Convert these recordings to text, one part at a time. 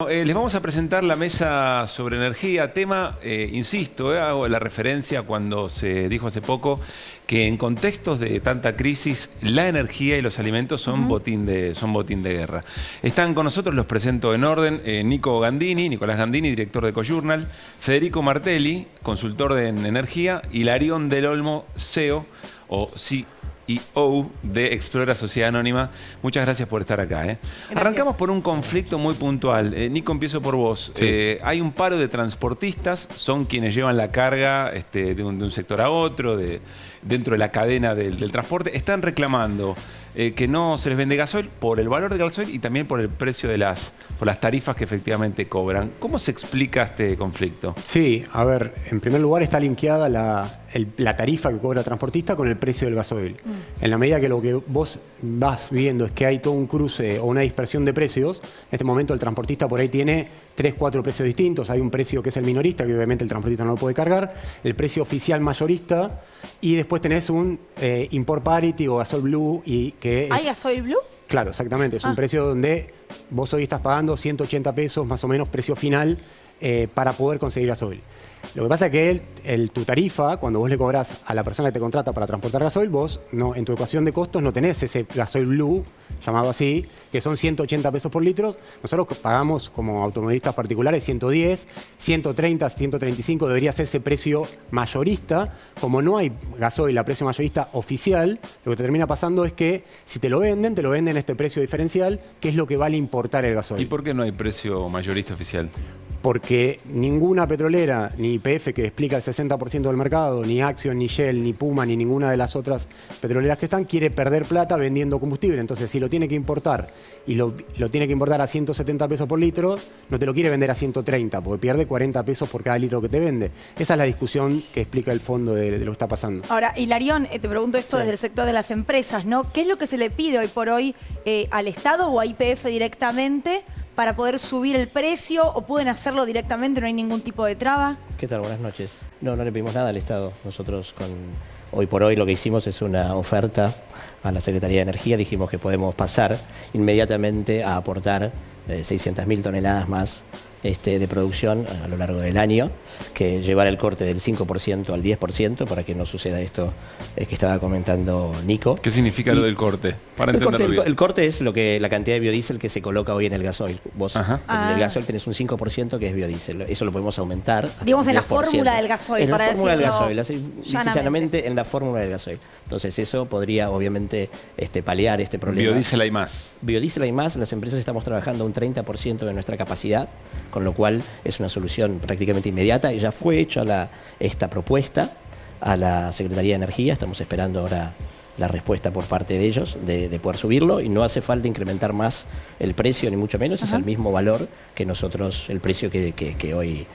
Les vamos a presentar la mesa sobre energía, tema, insisto, hago la referencia cuando se dijo hace poco que en contextos de tanta crisis la energía y los alimentos son botín de guerra. Están con nosotros, los presento en orden, Nicolás Gandini, director de Cojournal, Federico Martelli, consultor en energía, y Larión del Olmo, CEO o CEO de Explora Sociedad Anónima. Muchas gracias por estar acá. Arrancamos por un conflicto muy puntual. Nico, empiezo por vos. Sí. Hay un paro de transportistas, son quienes llevan la carga de un sector a otro, dentro de la cadena del transporte. Están reclamando que no se les vende gasoil por el valor del gasoil y también por el precio por las tarifas que efectivamente cobran. ¿Cómo se explica este conflicto? Sí, a ver, en primer lugar está linkeada la tarifa que cobra el transportista con el precio del gasoil. En la medida que lo que vos vas viendo es que hay todo un cruce o una dispersión de precios, en este momento el transportista por ahí tiene 3, 4 precios distintos. Hay un precio que es el minorista, que obviamente el transportista no lo puede cargar, el precio oficial mayorista, y después tenés un import parity o gasoil blue. ¿Hay gasoil blue? Claro, exactamente. Es un precio donde vos hoy estás pagando 180 pesos más o menos precio final para poder conseguir gasoil. Lo que pasa es que tu tarifa, cuando vos le cobrás a la persona que te contrata para transportar gasoil, vos en tu ecuación de costos no tenés ese gasoil blue, llamado así, que son 180 pesos por litro. Nosotros pagamos como automovilistas particulares 110, 130, 135 debería ser ese precio mayorista. Como no hay gasoil a precio mayorista oficial, lo que te termina pasando es que si te lo venden este precio diferencial, que es lo que vale importar el gasoil. ¿Y por qué no hay precio mayorista oficial? Porque ninguna petrolera, ni YPF, que explica el 60% del mercado, ni Axion, ni Shell, ni Puma, ni ninguna de las otras petroleras que están, quiere perder plata vendiendo combustible. Entonces, si lo tiene que importar y lo tiene que importar a 170 pesos por litro, no te lo quiere vender a 130, porque pierde 40 pesos por cada litro que te vende. Esa es la discusión que explica el fondo de lo que está pasando. Ahora, Hilarión, te pregunto esto desde el sector de las empresas, ¿no? ¿Qué es lo que se le pide hoy por hoy al Estado o a YPF directamente para poder subir el precio, o pueden hacerlo directamente, no hay ningún tipo de traba? ¿Qué tal? Buenas noches. No le pedimos nada al Estado. Nosotros hoy por hoy lo que hicimos es una oferta a la Secretaría de Energía. Dijimos que podemos pasar inmediatamente a aportar 600.000 toneladas más de producción a lo largo del año, que llevar el corte del 5% al 10% para que no suceda esto que estaba comentando Nico. ¿Qué significa lo del corte? Para entenderlo bien. El corte es la cantidad de biodiesel que se coloca hoy en el gasoil. Vos en el gasoil tenés un 5% que es biodiesel. Eso lo podemos aumentar. Digamos en la fórmula del gasoil. En la fórmula del gasoil, llanamente en la fórmula del gasoil. Entonces eso podría obviamente paliar este problema. Biodiesel hay más. Biodiesel hay más. Las empresas estamos trabajando un 30% de nuestra capacidad, con lo cual es una solución prácticamente inmediata. Y ya fue hecha esta propuesta a la Secretaría de Energía. Estamos esperando ahora la respuesta por parte de ellos de poder subirlo, y no hace falta incrementar más el precio, ni mucho menos. Es el mismo valor que nosotros, el precio que hoy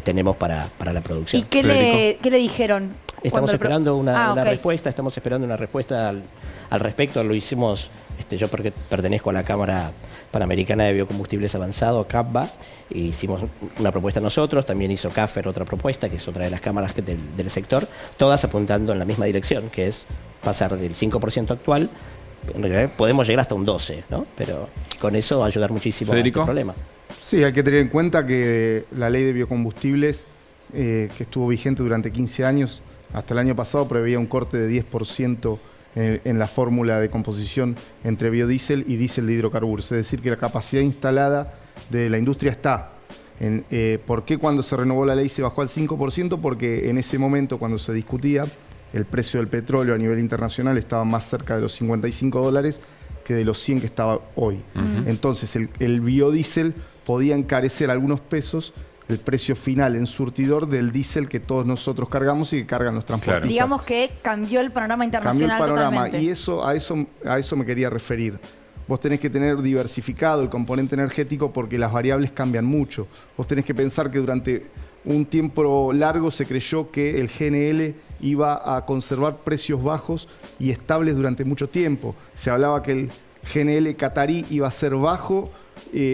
tenemos para la producción. ¿Y qué le dijeron? Estamos esperando una respuesta, estamos esperando una respuesta al respecto. Lo hicimos, yo porque pertenezco a la Cámara Panamericana de Biocombustibles Avanzados, CAPBA, e hicimos una propuesta nosotros, también hizo CAFER otra propuesta, que es otra de las cámaras del sector, todas apuntando en la misma dirección, que es pasar del 5% actual. En realidad podemos llegar hasta un 12%, ¿no? Pero con eso va a ayudar muchísimo a este problema. Sí, hay que tener en cuenta que la ley de biocombustibles, que estuvo vigente durante 15 años, hasta el año pasado preveía un corte de 10% en la fórmula de composición entre biodiesel y diésel de hidrocarburos. Es decir, que la capacidad instalada de la industria está. ¿Por qué cuando se renovó la ley se bajó al 5%? Porque en ese momento, cuando se discutía, el precio del petróleo a nivel internacional estaba más cerca de los $55 que de los 100 que estaba hoy. Entonces, el biodiesel podía encarecer algunos pesos el precio final en surtidor del diésel que todos nosotros cargamos y que cargan los transportistas. Claro. Digamos que cambió el panorama internacional. Cambió el panorama, totalmente. y a eso me quería referir. Vos tenés que tener diversificado el componente energético porque las variables cambian mucho. Vos tenés que pensar que durante un tiempo largo se creyó que el GNL iba a conservar precios bajos y estables durante mucho tiempo. Se hablaba que el GNL catarí iba a ser bajo,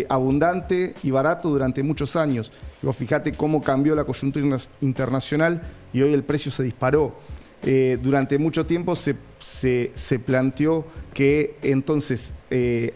abundante y barato durante muchos años. Y vos fijate cómo cambió la coyuntura internacional y hoy el precio se disparó. Durante mucho tiempo se planteó que entonces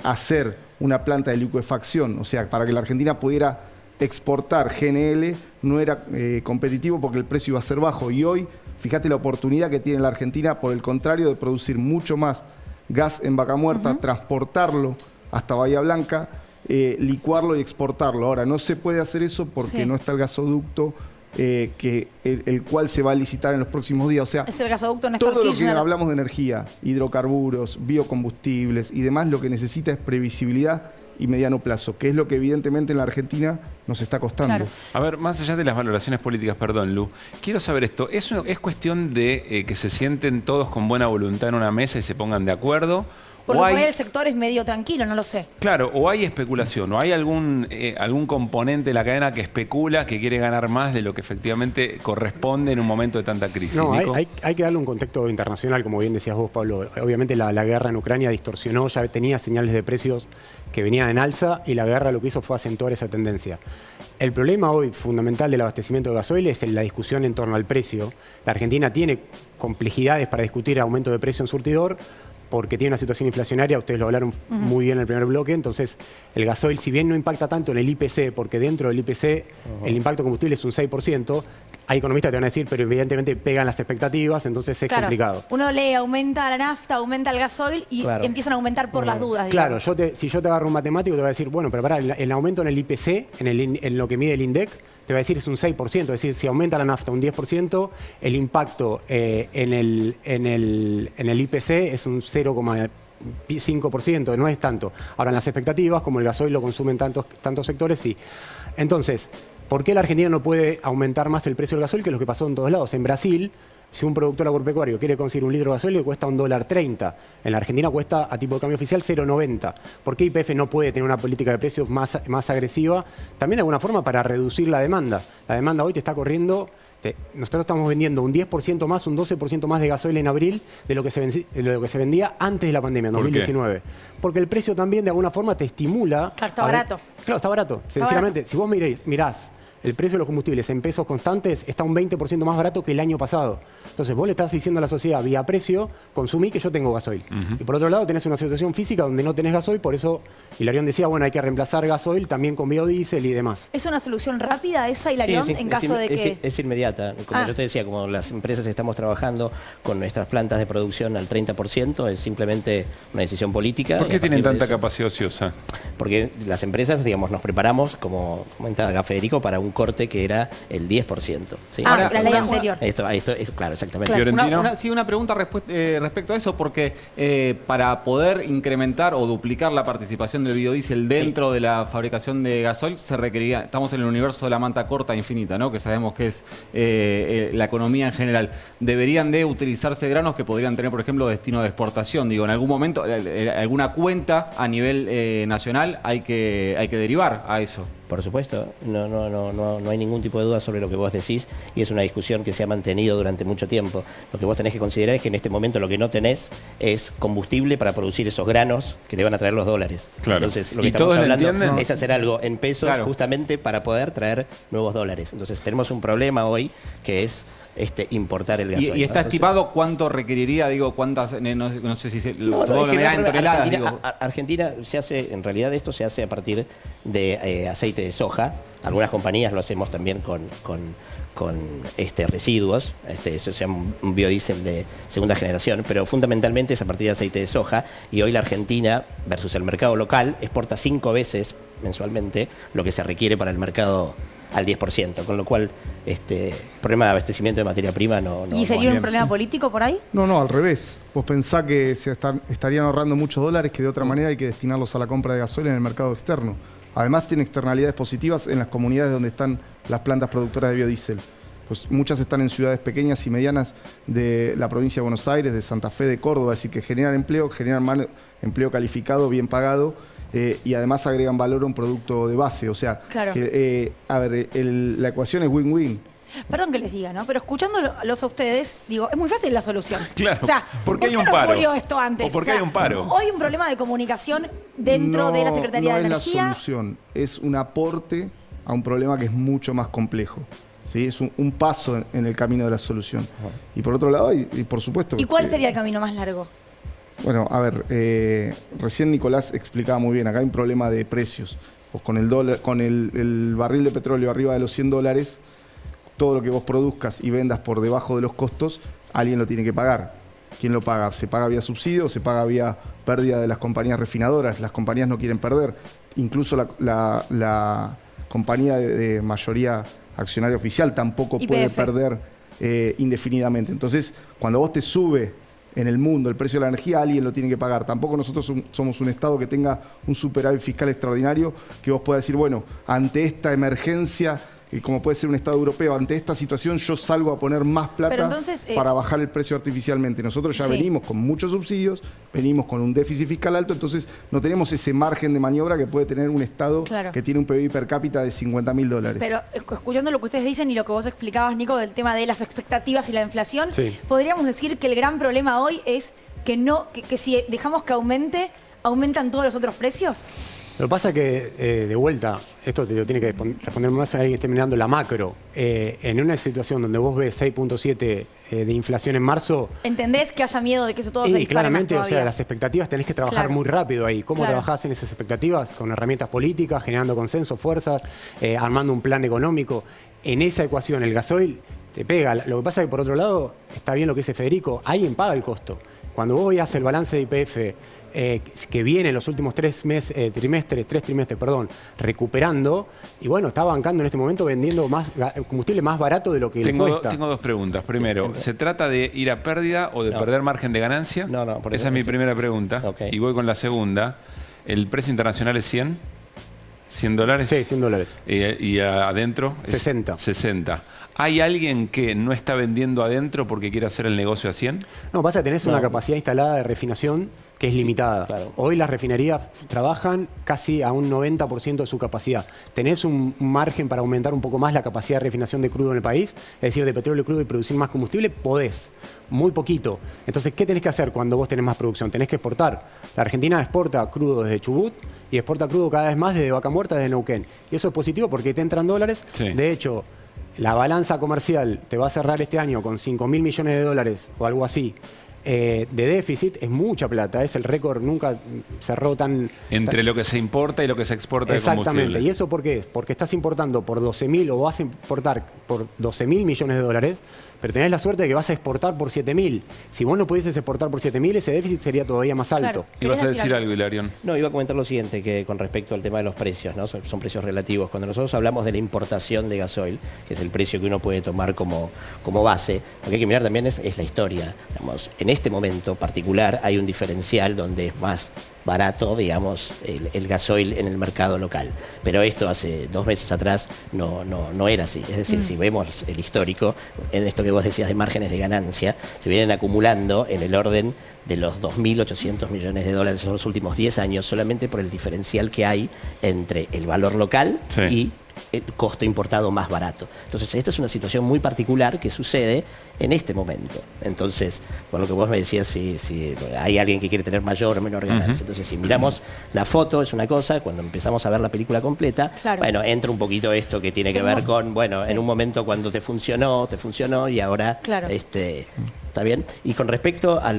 hacer una planta de licuefacción. O sea, para que la Argentina pudiera exportar GNL no era competitivo porque el precio iba a ser bajo. Y hoy, fíjate la oportunidad que tiene la Argentina, por el contrario, de producir mucho más gas en Vaca Muerta, transportarlo hasta Bahía Blanca, licuarlo y exportarlo. Ahora, no se puede hacer eso porque no está el gasoducto el cual se va a licitar en los próximos días. O sea, es el gasoducto Néstor todo lo que Kirchner. hablamos de energía, hidrocarburos, biocombustibles y demás, lo que necesita es previsibilidad y mediano plazo, que es lo que evidentemente en la Argentina nos está costando. Claro. A ver, más allá de las valoraciones políticas, perdón, Lu, quiero saber esto. ¿Es cuestión de que se sienten todos con buena voluntad en una mesa y se pongan de acuerdo? Porque ¿O por hay, ahí el sector es medio tranquilo, no lo sé. claro, o hay especulación, o hay algún componente de la cadena que especula, que quiere ganar más de lo que efectivamente corresponde en un momento de tanta crisis? No, Nico. hay que darle un contexto internacional, como bien decías vos, Pablo. Obviamente la guerra en Ucrania distorsionó, ya tenía señales de precios que venían en alza y la guerra lo que hizo fue acentuar esa tendencia. El problema hoy fundamental del abastecimiento de gasoil es la discusión en torno al precio. La Argentina tiene complejidades para discutir aumento de precio en surtidor, porque tiene una situación inflacionaria, ustedes lo hablaron muy bien en el primer bloque, entonces el gasoil, si bien no impacta tanto en el IPC, porque dentro del IPC el impacto combustible es un 6%, hay economistas que te van a decir, pero evidentemente pegan las expectativas, entonces es complicado. Uno lee, aumenta la nafta, aumenta el gasoil y empiezan a aumentar por las dudas. Claro, si yo te agarro un matemático, te voy a decir, bueno, pero pará, el aumento en el IPC, en lo que mide el INDEC, te va a decir es un 6%, es decir, si aumenta la nafta un 10%, el impacto en el IPC es un 0,5%, no es tanto. Ahora, en las expectativas, como el gasoil lo consumen tantos sectores, sí. Entonces, ¿por qué la Argentina no puede aumentar más el precio del gasoil? Que es lo que pasó en todos lados. En Brasil, si un productor agropecuario quiere conseguir un litro de gasoil, le cuesta $1.30. En la Argentina cuesta, a tipo de cambio oficial, 0,90. ¿Por qué YPF no puede tener una política de precios más agresiva? También de alguna forma para reducir la demanda. La demanda hoy te está corriendo. Nosotros estamos vendiendo un 10% más, un 12% más de gasoil en abril de lo que se vendía antes de la pandemia, en 2019. Porque el precio también de alguna forma te estimula. Claro, está barato. Claro, está barato. Sinceramente, si vos mirás el precio de los combustibles en pesos constantes, está un 20% más barato que el año pasado. Entonces vos le estás diciendo a la sociedad, vía precio, consumí que yo tengo gasoil. Y por otro lado tenés una situación física donde no tenés gasoil, por eso Hilarión decía, bueno, hay que reemplazar gasoil también con biodiesel y demás. ¿Es una solución rápida esa, Hilarión, en caso de que...? Es inmediata. Como yo te decía, como las empresas estamos trabajando con nuestras plantas de producción al 30%, es simplemente una decisión política. ¿Por qué tienen tanta capacidad ociosa? Porque las empresas, digamos, nos preparamos, como comentaba Federico, para un corte que era el 10%. ¿sí? Ahora, la ley anterior. Esto es claro, exactamente. Una pregunta respecto a eso, porque para poder incrementar o duplicar la participación del biodiesel dentro de la fabricación de gasoil, se requeriría, estamos en el universo de la manta corta infinita, ¿no? Que sabemos que es la economía en general. Deberían de utilizarse granos que podrían tener, por ejemplo, destino de exportación. Digo, en algún momento, alguna cuenta a nivel nacional hay que derivar a eso. Por supuesto, no hay ningún tipo de duda sobre lo que vos decís y es una discusión que se ha mantenido durante mucho tiempo. Lo que vos tenés que considerar es que en este momento lo que no tenés es combustible para producir esos granos que te van a traer los dólares. Claro. Entonces, lo que estamos hablando es hacer algo en pesos justamente para poder traer nuevos dólares. Entonces, tenemos un problema hoy que es importar el gasoil. ¿Y está estimado cuánto requeriría, cuántas, no sé si se en toneladas? Argentina se hace, en realidad esto se hace a partir de aceite de soja. Algunas compañías lo hacemos también con residuos, eso se llama un biodiesel de segunda generación, pero fundamentalmente es a partir de aceite de soja y hoy la Argentina versus el mercado local exporta 5 veces mensualmente lo que se requiere para el mercado al 10%, con lo cual el problema de abastecimiento de materia prima no ¿Y sería un problema político por ahí? No, al revés. Vos pensás que estarían ahorrando muchos dólares que de otra manera hay que destinarlos a la compra de gasoil en el mercado externo. Además tiene externalidades positivas en las comunidades donde están las plantas productoras de biodiesel. Pues muchas están en ciudades pequeñas y medianas de la provincia de Buenos Aires, de Santa Fe, de Córdoba, así que generan empleo calificado, bien pagado, y además agregan valor a un producto de base. O sea, que, la ecuación es win-win. Perdón que les diga, ¿no? Pero escuchándolos a ustedes, digo, es muy fácil la solución. Claro. O sea, ¿por qué hay un no paro? ocurrió esto antes? ¿O por qué hay un paro? Hoy hay un problema de comunicación dentro de la Secretaría de Energía. No es la solución, es un aporte a un problema que es mucho más complejo. ¿Sí? Es un paso en el camino de la solución. Y por otro lado, y por supuesto... ¿Y cuál sería el camino más largo? Bueno, a ver, recién Nicolás explicaba muy bien, acá hay un problema de precios. Vos con el dólar, con el barril de petróleo arriba de los $100, todo lo que vos produzcas y vendas por debajo de los costos, alguien lo tiene que pagar. ¿Quién lo paga? ¿Se paga vía subsidio o se paga vía pérdida de las compañías refinadoras? Las compañías no quieren perder. Incluso la compañía de mayoría accionaria oficial tampoco puede perder indefinidamente. Entonces, cuando vos te sube en el mundo el precio de la energía, alguien lo tiene que pagar. Tampoco nosotros somos un Estado que tenga un superávit fiscal extraordinario que vos puedas decir, bueno, ante esta emergencia, como puede ser un Estado europeo, ante esta situación yo salgo a poner más plata para bajar el precio artificialmente. Nosotros ya venimos con muchos subsidios, venimos con un déficit fiscal alto, entonces no tenemos ese margen de maniobra que puede tener un Estado que tiene un PBI per cápita de $50.000. Pero escuchando lo que ustedes dicen y lo que vos explicabas, Nico, del tema de las expectativas y la inflación, podríamos decir que el gran problema hoy es que si dejamos que aumente, ¿aumentan todos los otros precios? Lo que pasa es que, de vuelta, esto te lo tiene que responder más a alguien que esté mirando la macro. En una situación donde vos ves 6.7 de inflación en marzo... ¿Entendés que haya miedo de que eso todo se dispare claramente, más o sea, las expectativas tenés que trabajar muy rápido ahí. ¿Cómo trabajás en esas expectativas? Con herramientas políticas, generando consenso, fuerzas, armando un plan económico. En esa ecuación, el gasoil te pega. Lo que pasa es que, por otro lado, está bien lo que dice Federico, alguien paga el costo. Cuando vos veas el balance de YPF que viene en los últimos tres trimestres, recuperando, y bueno, está bancando en este momento vendiendo más combustible más barato de lo que cuesta. Tengo dos preguntas. Primero, ¿se trata de ir a pérdida o de perder margen de ganancia? No. Esa es mi primera pregunta. Y voy con la segunda. ¿El precio internacional es 100? ¿$100? Sí, $100. ¿Y adentro? 60. 60. ¿Hay alguien que no está vendiendo adentro porque quiere hacer el negocio a 100? No, pasa que tenés una capacidad instalada de refinación que es limitada. Claro. Hoy las refinerías trabajan casi a un 90% de su capacidad. ¿Tenés un margen para aumentar un poco más la capacidad de refinación de crudo en el país? Es decir, de petróleo crudo y producir más combustible, podés. Muy poquito. Entonces, ¿qué tenés que hacer cuando vos tenés más producción? Tenés que exportar. La Argentina exporta crudo desde Chubut y exporta crudo cada vez más desde Vaca Muerta, desde Neuquén. Y eso es positivo porque te entran dólares. Sí. De hecho, la balanza comercial te va a cerrar este año con $5.000 millones o algo así. De déficit, es mucha plata, es el récord, nunca cerró tan... Entre lo que se importa y lo que se exporta de combustible. Exactamente, ¿y eso por qué es? Porque estás importando por 12.000 o vas a importar por $12.000 millones, pero tenés la suerte de que vas a exportar por 7.000. Si vos no pudieses exportar por 7.000, ese déficit sería todavía más alto. Claro. ¿Ibas a decir algo, Hilarión? No, iba a comentar lo siguiente, que con respecto al tema de los precios, ¿no? Son precios relativos. Cuando nosotros hablamos de la importación de gasoil, que es el precio que uno puede tomar como base, lo que hay que mirar también es la historia. Digamos, en este momento particular hay un diferencial donde es más barato, digamos, el gasoil en el mercado local. Pero esto hace 2 meses atrás no era así. Es decir, si vemos el histórico, en esto que vos decías de márgenes de ganancia, se vienen acumulando en el orden de los $2.800 millones en los últimos 10 años, solamente por el diferencial que hay entre el valor local y el costo importado más barato. Entonces, esta es una situación muy particular que sucede en este momento. Entonces, con lo que vos me decías, si hay alguien que quiere tener mayor o menor ganancia. Entonces, si miramos la foto, es una cosa, cuando empezamos a ver la película completa, bueno, entra un poquito esto que tiene que ver con, bueno, en un momento cuando te funcionó y ahora, ¿está bien? Y con respecto a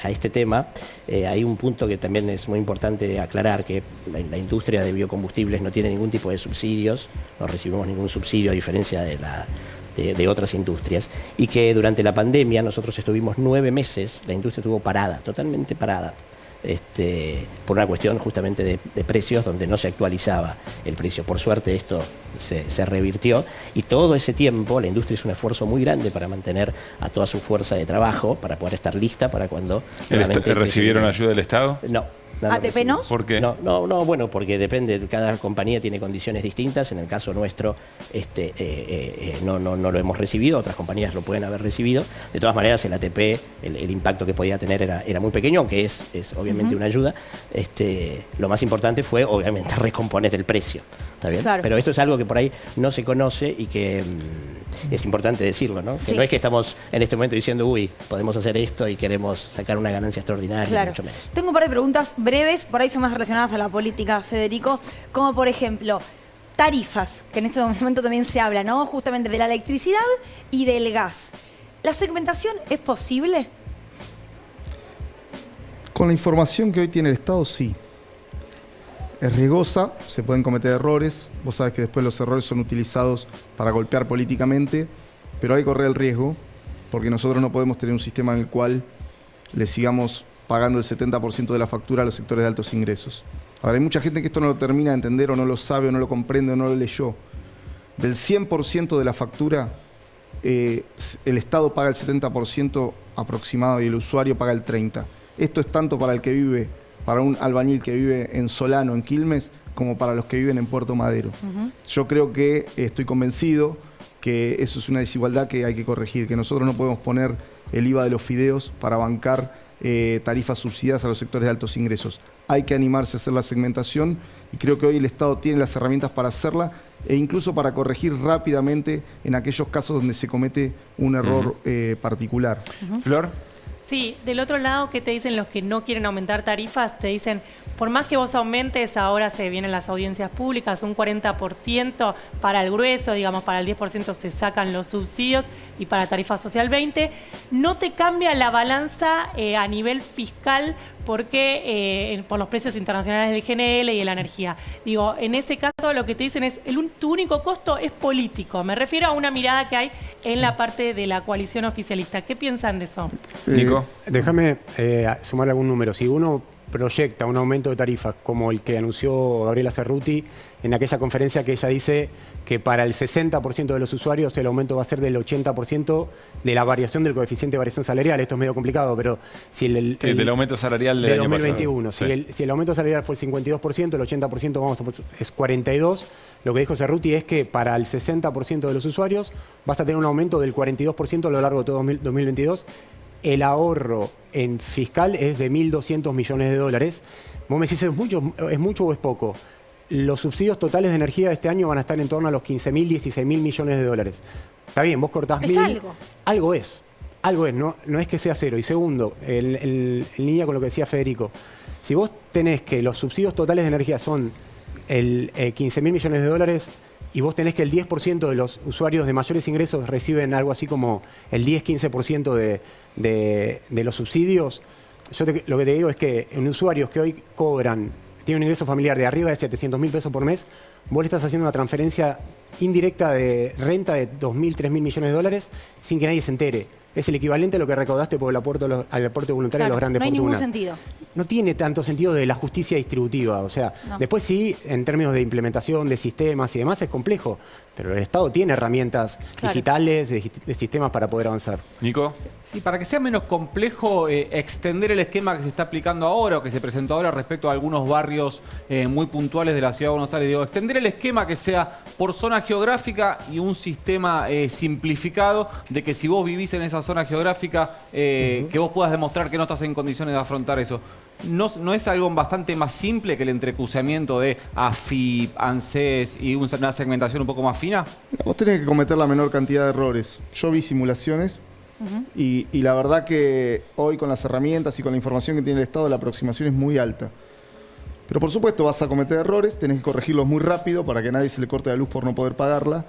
este tema, hay un punto que también es muy importante aclarar, que la industria de biocombustibles no tiene ningún tipo de subsidios, no recibimos ningún subsidio a diferencia de otras industrias, y que durante la pandemia nosotros estuvimos 9 meses, la industria estuvo parada, totalmente parada. Por una cuestión justamente de precios donde no se actualizaba el precio. Por suerte esto se revirtió y todo ese tiempo la industria hizo un esfuerzo muy grande para mantener a toda su fuerza de trabajo para poder estar lista para cuando... ¿Recibieron ayuda del Estado? No. ¿ATP no? ¿Por qué? No, bueno, porque depende, cada compañía tiene condiciones distintas. En el caso nuestro, no lo hemos recibido, otras compañías lo pueden haber recibido. De todas maneras, el ATP, el impacto que podía tener era muy pequeño, aunque es obviamente una ayuda. Lo más importante fue, obviamente, recomponer el precio. ¿Está bien? Claro. Pero esto es algo que por ahí no se conoce y que es importante decirlo, ¿no? Que no es que estamos en este momento diciendo, uy, podemos hacer esto y queremos sacar una ganancia extraordinaria, mucho menos. Tengo un par de preguntas breves, por ahí son más relacionadas a la política, Federico, como por ejemplo, tarifas, que en este momento también se habla, ¿no? Justamente de la electricidad y del gas. ¿La segmentación es posible? Con la información que hoy tiene el Estado, sí. Es riesgosa, se pueden cometer errores. Vos sabés que después los errores son utilizados para golpear políticamente, pero hay que correr el riesgo, porque nosotros no podemos tener un sistema en el cual le sigamos pagando el 70% de la factura a los sectores de altos ingresos. Ahora, hay mucha gente que esto no lo termina de entender, o no lo sabe, o no lo comprende, o no lo leyó. Del 100% de la factura, el Estado paga el 70% aproximado y el usuario paga el 30%. Esto es tanto para el que vive, para un albañil que vive en Solano, en Quilmes, como para los que viven en Puerto Madero. Yo creo que estoy convencido que eso es una desigualdad que hay que corregir, que nosotros no podemos poner el IVA de los fideos para bancar tarifas subsidiadas a los sectores de altos ingresos. Hay que animarse a hacer la segmentación y creo que hoy el Estado tiene las herramientas para hacerla e incluso para corregir rápidamente en aquellos casos donde se comete un error particular. Flor. Sí, del otro lado, ¿qué te dicen los que no quieren aumentar tarifas? Te dicen, por más que vos aumentes, ahora se vienen las audiencias públicas, un 40% para el grueso, digamos, para el 10% se sacan los subsidios y para tarifa social 20%. No te cambia la balanza a nivel fiscal porque por los precios internacionales del GNL y de la energía. Digo, en ese caso lo que te dicen es, tu único costo es político. Me refiero a una mirada que hay en la parte de la coalición oficialista. ¿Qué piensan de eso? Nico. Déjame sumar algún número. Si uno proyecta un aumento de tarifas como el que anunció Gabriela Cerruti en aquella conferencia, que ella dice que para el 60% de los usuarios el aumento va a ser del 80% de la variación del coeficiente de variación salarial. Esto es medio complicado, pero si del aumento salarial del de año 2021, pasado. si el aumento salarial fue el 52%, el 80% es 42%. Lo que dijo Cerruti es que para el 60% de los usuarios vas a tener un aumento del 42% a lo largo de todo 2022. El ahorro en fiscal es de 1.200 millones de dólares. Vos me decís, ¿es mucho o es poco? Los subsidios totales de energía de este año van a estar en torno a los 15.000, 16.000 millones de dólares. Está bien, vos cortás 1.000. algo. Algo es, no es que sea cero. Y segundo, en línea con lo que decía Federico, si vos tenés que los subsidios totales de energía son 15.000 millones de dólares, y vos tenés que el 10% de los usuarios de mayores ingresos reciben algo así como el 10-15% de los subsidios, lo que te digo es que en usuarios que hoy tienen un ingreso familiar de arriba de 700.000 pesos por mes, vos le estás haciendo una transferencia indirecta de renta de 2.000, 3.000 millones de dólares sin que nadie se entere. Es el equivalente a lo que recaudaste por el aporte voluntario de los grandes fortunas. No hay ningún sentido. No tiene tanto sentido de la justicia distributiva. O sea, después sí, en términos de implementación de sistemas y demás, es complejo. Pero el Estado tiene herramientas digitales, de sistemas para poder avanzar. Nico. Sí, para que sea menos complejo extender el esquema que se está aplicando ahora o que se presentó ahora respecto a algunos barrios muy puntuales de la Ciudad de Buenos Aires. Digo, extender el esquema que sea por zona geográfica y un sistema simplificado de que si vos vivís en esa zona geográfica, que vos puedas demostrar que no estás en condiciones de afrontar eso. ¿No es algo bastante más simple que el entrecruzamiento de AFIP, ANSES y una segmentación un poco más fina? Vos tenés que cometer la menor cantidad de errores. Yo vi simulaciones y la verdad que hoy con las herramientas y con la información que tiene el Estado, la aproximación es muy alta. Pero por supuesto vas a cometer errores, tenés que corregirlos muy rápido para que a nadie se le corte la luz por no poder pagarla.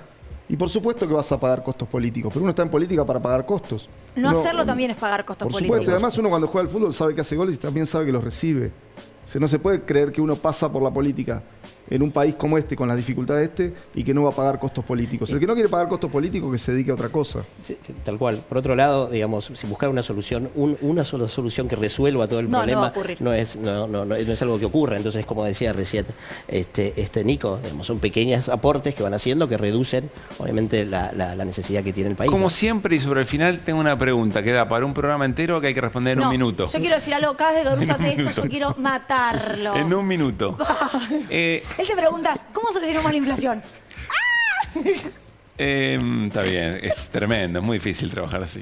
Y por supuesto que vas a pagar costos políticos, pero uno está en política para pagar costos. Hacerlo también es pagar costos políticos. Por supuesto, además uno cuando juega al fútbol sabe que hace goles y también sabe que los recibe. O sea, no se puede creer que uno pasa por la política en un país como este, con las dificultades de este, y que no va a pagar costos políticos. El que no quiere pagar costos políticos, que se dedique a otra cosa. Sí, tal cual. Por otro lado, digamos, si buscar una solución, una sola solución que resuelva todo el problema, no es algo que ocurra. Entonces, como decía recién Nico, digamos, son pequeños aportes que van haciendo que reducen, obviamente, la necesidad que tiene el país. Como siempre, y sobre el final tengo una pregunta que da para un programa entero que hay que responder en un minuto. Yo quiero decir algo, cada vez que Garuso hace esto, yo quiero matarlo. En un minuto. Él te pregunta, ¿cómo solucionamos la inflación? Está bien, es tremendo, es muy difícil trabajar así.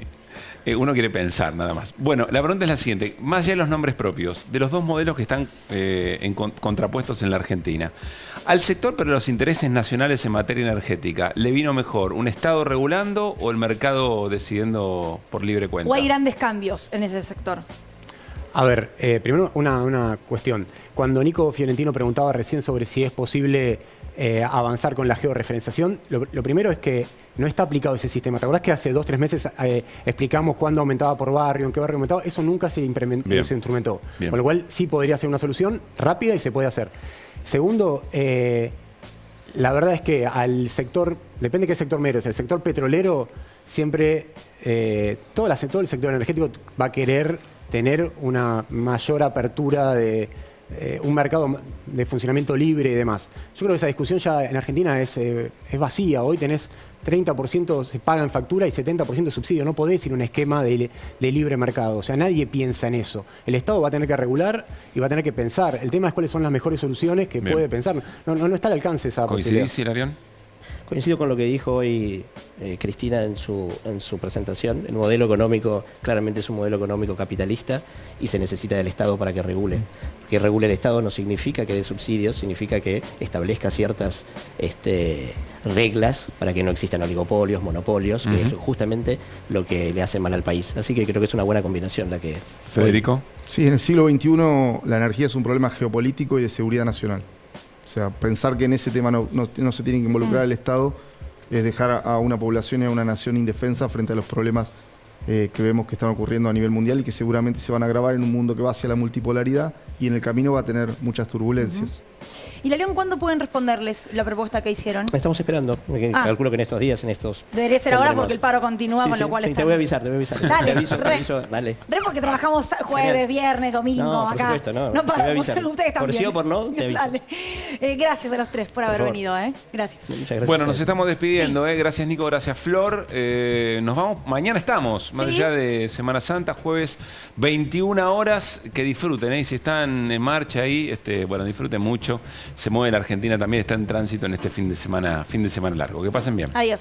Uno quiere pensar nada más. Bueno, la pregunta es la siguiente. Más allá de los nombres propios, de los dos modelos que están contrapuestos en la Argentina, al sector, pero los intereses nacionales en materia energética, ¿le vino mejor un Estado regulando o el mercado decidiendo por libre cuenta? ¿O hay grandes cambios en ese sector? A ver, primero una cuestión. Cuando Nico Fiorentino preguntaba recién sobre si es posible avanzar con la georreferenciación. Lo primero es que no está aplicado ese sistema. ¿Te acordás que hace 2 o 3 meses explicamos cuándo aumentaba por barrio, en qué barrio aumentaba? Eso nunca se instrumentó. Bien. Con lo cual sí podría ser una solución rápida y se puede hacer. Segundo, la verdad es que al sector, depende de qué sector mires, el sector petrolero siempre, todo el sector energético va a querer tener una mayor apertura de un mercado de funcionamiento libre y demás. Yo creo que esa discusión ya en Argentina es vacía. Hoy tenés 30% se paga en factura y 70% de subsidio. No podés ir a un esquema de libre mercado. O sea, nadie piensa en eso. El Estado va a tener que regular y va a tener que pensar. El tema es cuáles son las mejores soluciones que puede pensar. No está al alcance esa posibilidad. ¿Coincidís, Hilarión? Coincido con lo que dijo hoy Cristina en su presentación. El modelo económico claramente es un modelo económico capitalista y se necesita del Estado para que regule. Que regule el Estado no significa que dé subsidios, significa que establezca ciertas reglas para que no existan oligopolios, monopolios, que es justamente lo que le hace mal al país. Así que creo que es una buena combinación la que... Federico. Sí, en el siglo XXI la energía es un problema geopolítico y de seguridad nacional. O sea, pensar que en ese tema no se tiene que involucrar el Estado es dejar a una población y a una nación indefensa frente a los problemas que vemos que están ocurriendo a nivel mundial y que seguramente se van a agravar en un mundo que va hacia la multipolaridad y en el camino va a tener muchas turbulencias. ¿Y León cuándo pueden responderles la propuesta que hicieron? Estamos esperando. Calculo que en estos días, Debería ser ahora porque el paro continúa, con lo cual te voy a avisar, te voy a avisar. Dale, te aviso, dale. Porque trabajamos jueves, viernes, domingo, no, acá. por supuesto, no. No Te voy a avisar. Ustedes también. Por sí o por no, te aviso. Dale. Gracias a los tres por haber venido, Gracias. Muchas gracias. Bueno, nos estamos despidiendo. Gracias, Nico. Gracias, Flor. Nos vamos. Mañana estamos, más allá de Semana Santa, jueves 21 horas. Que disfruten, Y si están en marcha ahí, bueno, disfruten mucho. Se mueve la Argentina también, está en tránsito en este fin de semana largo. Que pasen bien. Adiós.